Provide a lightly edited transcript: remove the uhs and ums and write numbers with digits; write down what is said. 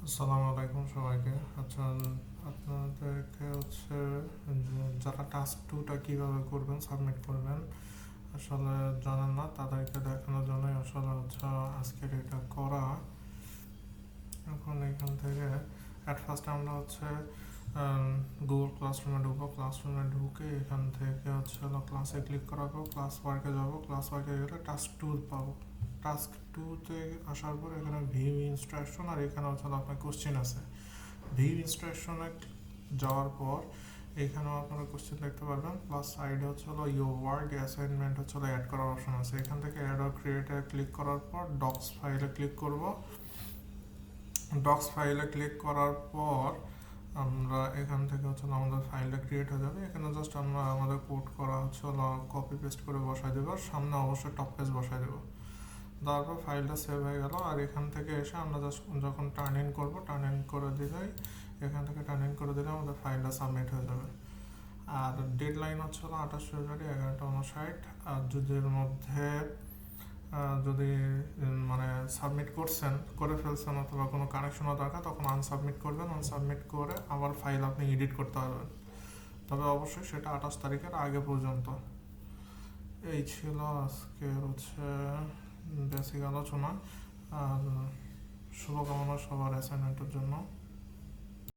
আসসালামু আলাইকুম সবাইকে। আচ্ছা, আপনাদেরকে যারা টাস্ক টুটা কীভাবে করবেন, সাবমিট করবেন আসলে জানেন না, তাদেরকে দেখানোর জন্যই আসলে আজকের এটা করা। এখন এখান থেকে ফার্স্ট আমরা গুগল ক্লাসরুমে ঢুকবো। ক্লাসরুমে ঢুকে এখান থেকে ক্লাসে ক্লিক করাবো, ক্লাস ওয়ার্কে যাবো। ক্লাস ওয়ার্কে গেলে টাস্ক টু পাবো। টাস্ক টুতে আসার পর এখানে ভিউ ইনস্ট্রাকশন আর এখানে আপনার কোশ্চেন আছে। ভিউ ইনস্ট্রাকশনে যাওয়ার পর এখানেও আপনারা কোশ্চেন দেখতে পারবেন, প্লাস সাইডে ইউর ওয়ার্ক অ্যাসাইনমেন্ট অ্যাড করার অপশন আছে। এখান থেকে অ্যাড অর ক্রিয়েটে ক্লিক করার পর ডক্স ফাইলে ক্লিক করব। ডক্স ফাইলে ক্লিক করার পর আমরা এখান থেকে আমাদের ফাইলটা ক্রিয়েট হয়ে যাবে। এখানে জাস্ট আমরা আমাদের কোড করা কপি পেস্ট করে বসাই দেবো, আর সামনে অবশ্যই টপ পেজ বসাই দেবো। তারপর ফাইলটা সেভ হয়ে গেল। আর এখান থেকে এসে আমরা জাস্ট যখন টার্ন ইন করবো, টার্ন ইন করে দিলেই এখান থেকে টার্ন ইন করে দিলে আমাদের ফাইলটা সাবমিট হয়ে যাবে। আর ডেডলাইন 28 ফেব্রুয়ারি 11টা 59। আর যদি এর মধ্যে যদি মানে সাবমিট করে ফেলছেন অথবা কোনো কানেকশনও দরকার, তখন আনসাবমিট করবেন। আনসাবমিট করে আবার ফাইল আপনি এডিট করতে পারবেন, তবে অবশ্যই সেটা 28 তারিখের আগে পর্যন্ত। এই ছিল আজকের বেসিক আলোচনা। আর শুভকামনা সবার অ্যাসাইনমেন্টের জন্য।